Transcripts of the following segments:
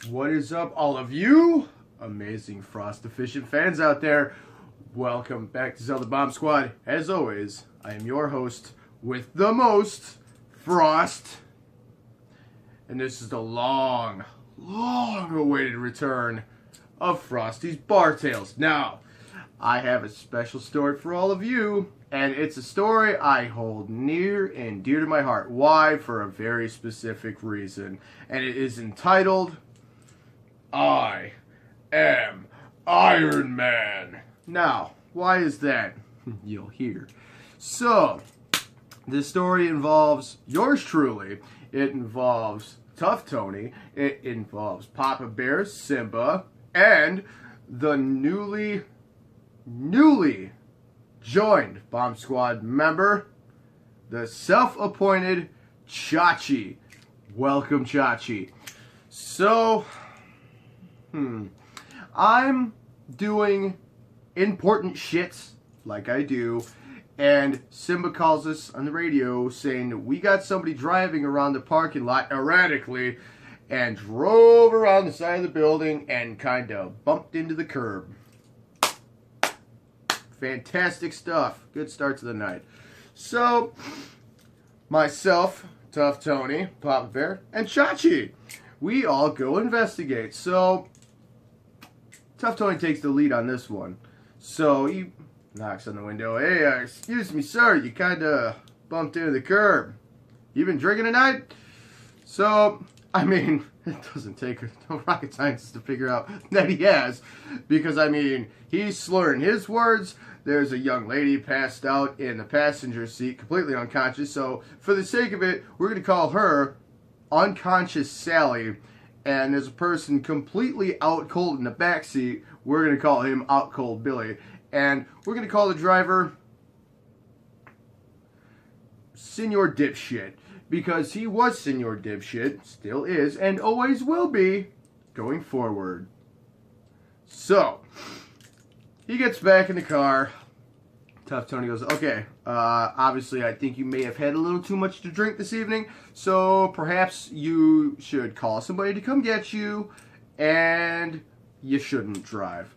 What is up, all of you amazing Frost Efficient fans out there? Welcome back to Zelda Bomb Squad. As always, I am your host with the most, Frost. And this is the long awaited return of Frosty's Bar Tales. Now, I have a special story for all of you, and it's a story I hold near and dear to my heart. Why? For a very specific reason. And it is entitled, I am Iron Man. Now, why is that? You'll hear. So, this story involves yours truly. It involves Tough Tony. It involves Papa Bear, Simba, and the newly joined Bomb Squad member, the self-appointed Chachi. Welcome, Chachi. So, I'm doing important shit like I do, and Simba calls us on the radio saying that we got somebody driving around the parking lot erratically and drove around the side of the building and kind of bumped into the curb. Fantastic stuff. Good start to the night. So, myself, Tough Tony, Papa Bear, and Chachi, we all go investigate. So, Tough Tony takes the lead on this one. So, he knocks on the window. Hey, excuse me, sir, you kind of bumped into the curb. You been drinking tonight? So, I mean, it doesn't take no rocket science to figure out that he has. Because, I mean, he's slurring his words. There's a young lady passed out in the passenger seat, completely unconscious. So, for the sake of it, we're going to call her Unconscious Sally. And there's a person completely out cold in the back seat. We're going to call him Out Cold Billy. And we're going to call the driver Senor Dipshit. Because he was Senor Dipshit, still is, and always will be going forward. So, he gets back in the car. Tough Tony goes, okay, obviously I think you may have had a little too much to drink this evening, so perhaps you should call somebody to come get you, and you shouldn't drive.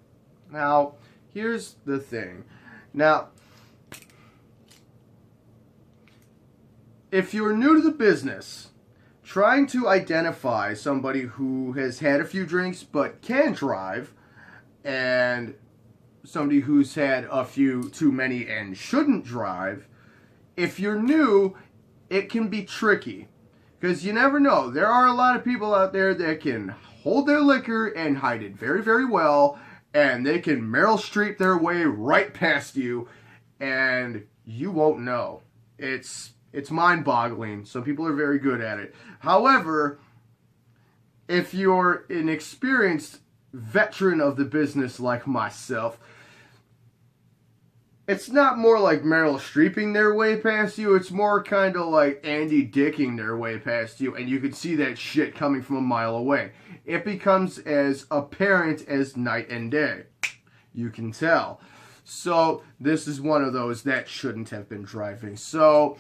Now, here's the thing. Now, if you're new to the business, trying to identify somebody who has had a few drinks but can drive, and somebody who's had a few too many and shouldn't drive, if you're new, it can be tricky. Because you never know. There are a lot of people out there that can hold their liquor and hide it very, very well, and they can Meryl Streep their way right past you, and you won't know. It's mind-boggling. Some people are very good at it. However, if you're an experienced veteran of the business like myself, it's not more like Meryl Streeping their way past you. It's more kind of like Andy Dicking their way past you, and you can see that shit coming from a mile away. It becomes as apparent as night and day. You can tell. So, this is one of those that shouldn't have been driving. So,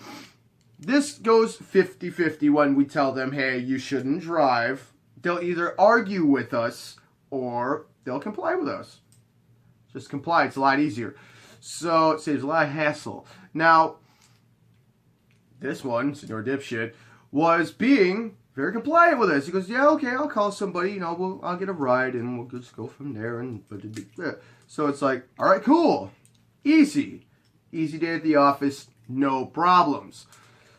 this goes 50-50 when we tell them, hey, you shouldn't drive. They'll either argue with us or they'll comply with us. Just comply. It's a lot easier. So, it saves a lot of hassle. Now, this one, Senor Dipshit, was being very compliant with us. He goes, yeah, okay, I'll call somebody, you know, I'll get a ride, and we'll just go from there. And so it's like, all right, cool. Easy. Easy day at the office, no problems.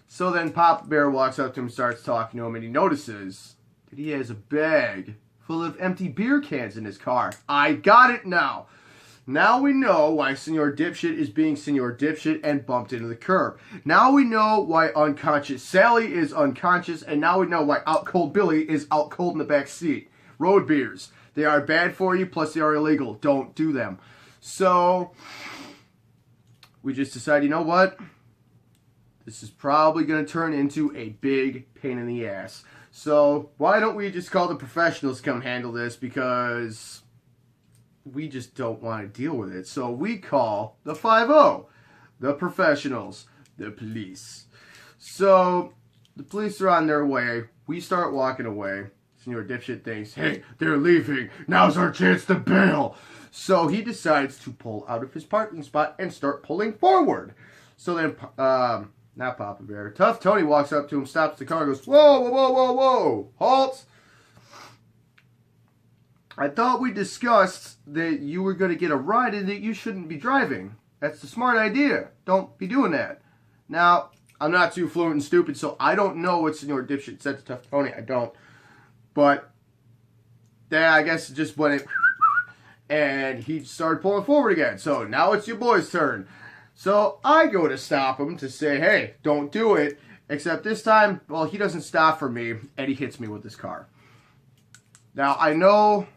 So then Papa Bear walks up to him and starts talking to him, and he notices that he has a bag full of empty beer cans in his car. I got it now. Now we know why Senor Dipshit is being Senor Dipshit and bumped into the curb. Now we know why Unconscious Sally is unconscious, and now we know why Out Cold Billy is out cold in the back seat. Road beers. They are bad for you, plus they are illegal. Don't do them. So, we just decided, you know what? This is probably going to turn into a big pain in the ass. So, why don't we just call the professionals to come handle this, because we just don't want to deal with it. So we call the 5-0, the professionals, the police. So the police are on their way. We start walking away. Senor Dipshit thinks, hey, they're leaving. Now's our chance to bail. So he decides to pull out of his parking spot and start pulling forward. So then, not Papa Bear, Tough Tony walks up to him, stops the car, and goes, whoa, whoa, whoa, whoa, whoa, halt. I thought we discussed that you were going to get a ride and that you shouldn't be driving. That's the smart idea. Don't be doing that. Now, I'm not too fluent and stupid, so I don't know what Senor Dipshit said to Tough Tony. I don't. But, yeah, I guess it just went in, and he started pulling forward again. So now it's your boy's turn. So I go to stop him to say, hey, don't do it. Except this time, well, he doesn't stop for me, and he hits me with his car. Now, I know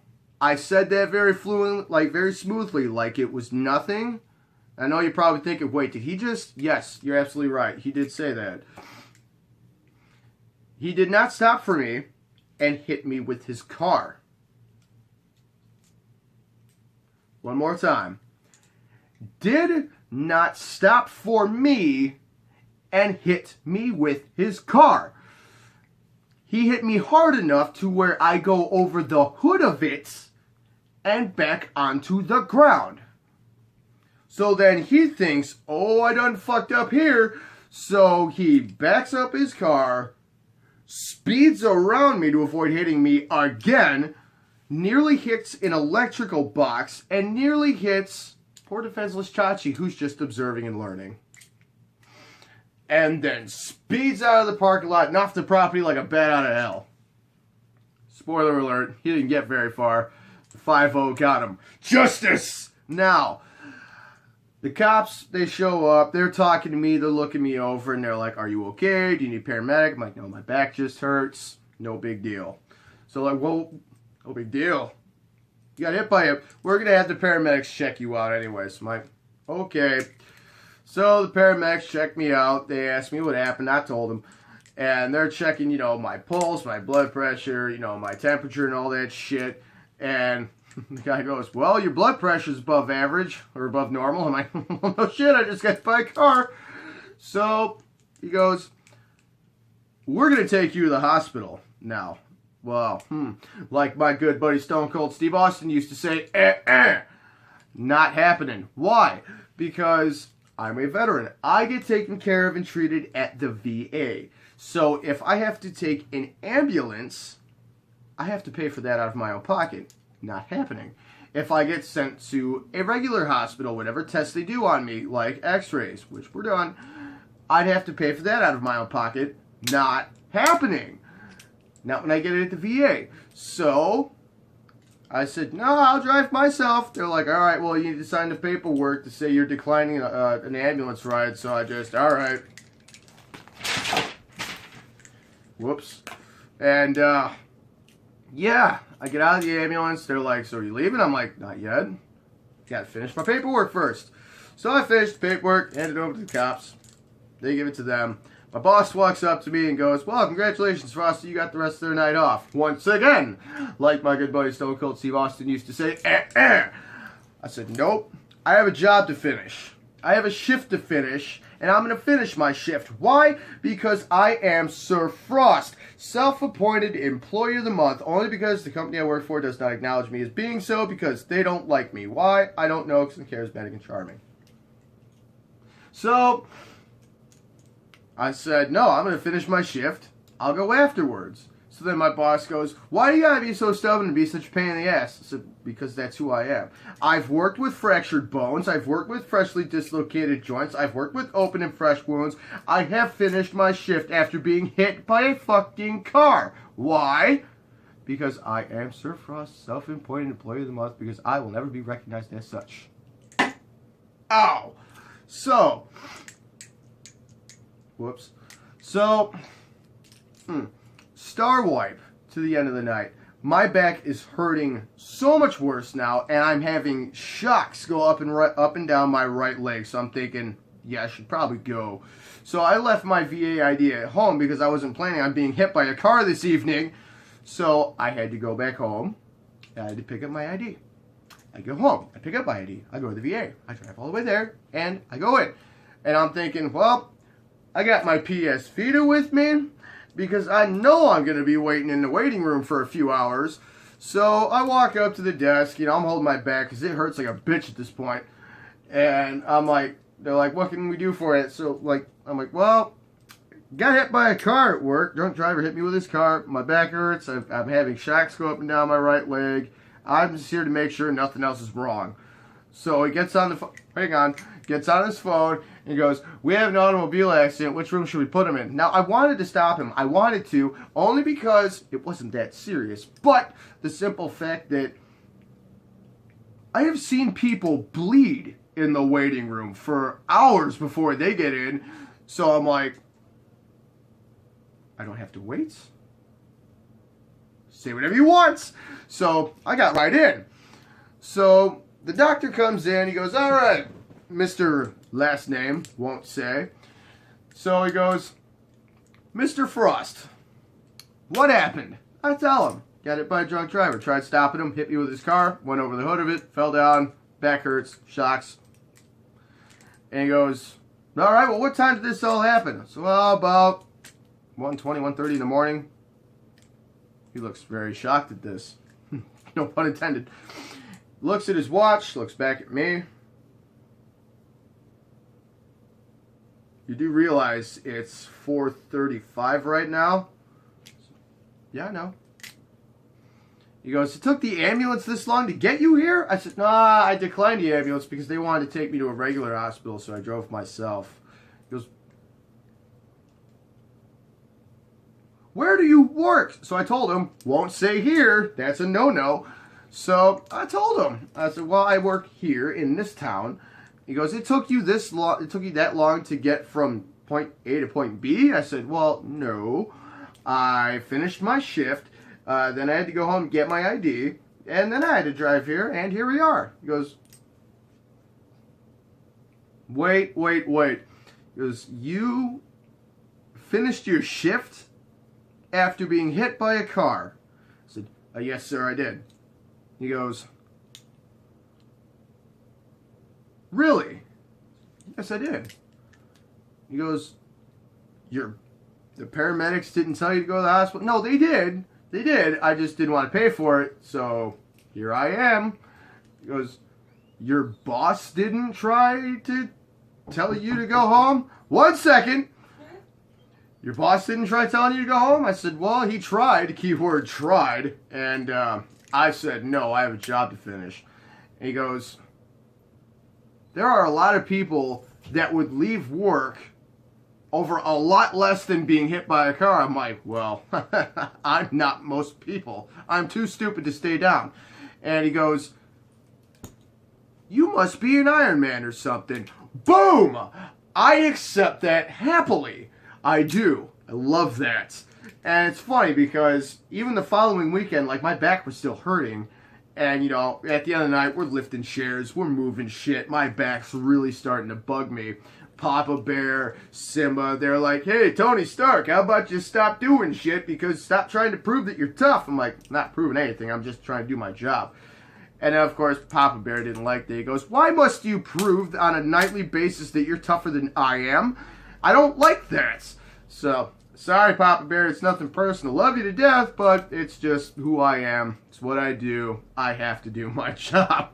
I said that very fluent, like very smoothly, like it was nothing. I know you're probably thinking, wait, did he just? Yes, you're absolutely right. He did say that. He did not stop for me and hit me with his car. One more time. Did not stop for me and hit me with his car. He hit me hard enough to where I go over the hood of it and back onto the ground. So then he thinks, oh, I done fucked up here. So he backs up his car, speeds around me to avoid hitting me again, nearly hits an electrical box, and nearly hits poor defenseless Chachi, who's just observing and learning. And then speeds out of the parking lot and off the property like a bat out of hell. Spoiler alert, he didn't get very far. The 5-0 got him. Justice! Now, the cops, they show up, they're talking to me, they're looking me over, and they're like, are you okay? Do you need a paramedic? I'm like, no, my back just hurts. No big deal. So like, well, no big deal. You got hit by him. We're going to have the paramedics check you out anyway. So I'm like, okay. So the paramedics checked me out. They asked me what happened. I told them. And they're checking, you know, my pulse, my blood pressure, you know, my temperature and all that shit. And the guy goes, well, your blood pressure's above average or above normal. I'm like, well, no shit, I just got hit by a car. So he goes, we're going to take you to the hospital now. Well, like my good buddy Stone Cold Steve Austin used to say, not happening. Why? Because I'm a veteran. I get taken care of and treated at the VA. So if I have to take an ambulance, I have to pay for that out of my own pocket. Not happening. If I get sent to a regular hospital, whatever tests they do on me, like x-rays, which were done, I'd have to pay for that out of my own pocket. Not happening. Not when I get it at the VA. So I said, no, I'll drive myself. They're like, all right, well, you need to sign the paperwork to say you're declining an ambulance ride. So I just, all right. Whoops. And, yeah, I get out of the ambulance. They're like, so are you leaving? I'm like, not yet. Got to finish my paperwork first. So I finished the paperwork, handed it over to the cops. They give it to them. My boss walks up to me and goes, well, congratulations, Frosty, you got the rest of their night off. Once again, like my good buddy Stone Cold Steve Austin used to say, I said, nope, I have a job to finish. I have a shift to finish, and I'm going to finish my shift. Why? Because I am Sir Frost, self-appointed employee of the month, only because the company I work for does not acknowledge me as being so, because they don't like me. Why? I don't know, because I'm charismatic and charming. So I said, no, I'm going to finish my shift. I'll go afterwards. So then my boss goes, why do you got to be so stubborn and be such a pain in the ass? I said, because that's who I am. I've worked with fractured bones. I've worked with freshly dislocated joints. I've worked with open and fresh wounds. I have finished my shift after being hit by a fucking car. Why? Because I am Sir Frost, self-appointed employee of the month, because I will never be recognized as such. Ow! So, whoops. So, star wipe to the end of the night. My back is hurting so much worse now, and I'm having shocks go up and down my right leg. So I'm thinking, yeah, I should probably go. So I left my VA ID at home because I wasn't planning on being hit by a car this evening. So I had to go back home. I had to pick up my ID. I go home. I pick up my ID. I go to the VA. I drive all the way there, and I go in. And I'm thinking, well, I got my PS Vita with me. because I know I'm going to be waiting in the waiting room for a few hours. So I walk up to the desk, I'm holding my back because it hurts like a bitch at this point. And I'm like, they're like, what can we do for it? So I'm like, well, got hit by a car at work. Drunk driver hit me with his car. My back hurts. I'm having shocks go up and down my right leg. I'm just here to make sure nothing else is wrong. So he gets on the phone. Gets on his phone and he goes, we have an automobile accident. Which room should we put him in? Now, I wanted to stop him. I wanted to, only because it wasn't that serious. But the simple fact that I have seen people bleed in the waiting room for hours before they get in. So I'm like, I don't have to wait. Say whatever you want. So I got right in. So the doctor comes in. He goes, all right, Mr. Last name, won't say. So he goes, Mr. Frost, what happened? I tell him, got hit by a drunk driver. Tried stopping him, hit me with his car, went over the hood of it, fell down, back hurts, shocks. And he goes, all right, well, what time did this all happen? So, well, about 1:20, 1:30 in the morning. He looks very shocked at this. No pun intended. Looks at his watch, looks back at me. You do realize it's 4:35 right now? Yeah, I know. He goes, it took the ambulance this long to get you here? I said, nah, I declined the ambulance because they wanted to take me to a regular hospital, so I drove myself. He goes, where do you work? So I told him, won't say here. That's a no-no. So I told him. I said, well, I work here in this town. He goes, it took you this long. It took you that long to get from point A to point B? I said, well, no. I finished my shift. Then I had to go home and get my ID. And then I had to drive here, and here we are. He goes, wait. He goes, you finished your shift after being hit by a car? I said, yes, sir, I did. He goes, really? Yes, I did. He goes, the paramedics didn't tell you to go to the hospital? No, they did. They did. I just didn't want to pay for it, so here I am. He goes, your boss didn't try to tell you to go home? 1 second. Your boss didn't try telling you to go home? I said, well, he tried, keyword tried, and I said, no, I have a job to finish. And he goes, there are a lot of people that would leave work over a lot less than being hit by a car. I'm like, well, I'm not most people. I'm too stupid to stay down. And he goes, you must be an Iron Man or something. Boom! I accept that happily. I do. I love that. And it's funny because even the following weekend, like, my back was still hurting. And, you know, at the end of the night, we're lifting chairs, we're moving shit. My back's really starting to bug me. Papa Bear, Simba, they're like, hey, Tony Stark, how about you stop doing shit because stop trying to prove that you're tough. I'm like, not proving anything, I'm just trying to do my job. And then, of course, Papa Bear didn't like that. He goes, why must you prove on a nightly basis that you're tougher than I am? I don't like that. So, sorry, Papa Bear, it's nothing personal. Love you to death, but it's just who I am. It's what I do. I have to do my job.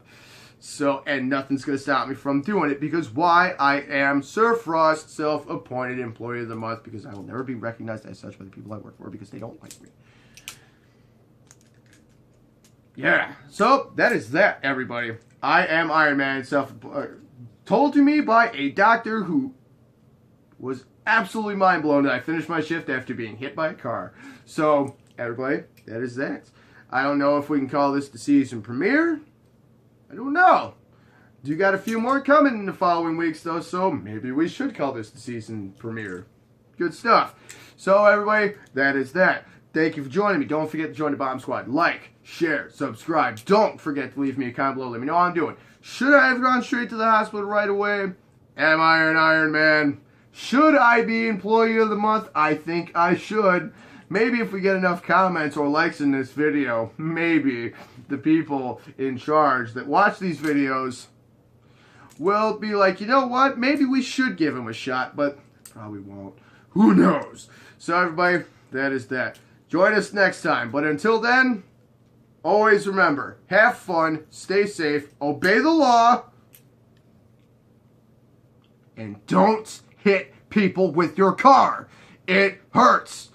So, and nothing's going to stop me from doing it because why? I am Sir Frost, self-appointed employee of the month, because I will never be recognized as such by the people I work for because they don't like me. Yeah, so that is that, everybody. I am Iron Man, told to me by a doctor who was absolutely mind blown that I finished my shift after being hit by a car. So, everybody, that is that. I don't know if we can call this the season premiere. I don't know. You got a few more coming in the following weeks, though, so maybe we should call this the season premiere. Good stuff. So, everybody, that is that. Thank you for joining me. Don't forget to join the Bomb Squad. Like, share, subscribe. Don't forget to leave me a comment below. Let me know how I'm doing. Should I have gone straight to the hospital right away? Am I an Iron Man? Should I be Employee of the Month? I think I should. Maybe if we get enough comments or likes in this video, maybe the people in charge that watch these videos will be like, you know what? Maybe we should give him a shot, but probably won't. Who knows? So everybody, that is that. Join us next time. But until then, always remember, have fun, stay safe, obey the law, and don't hit people with your car. It hurts.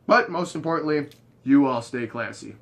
But most importantly, you all stay classy.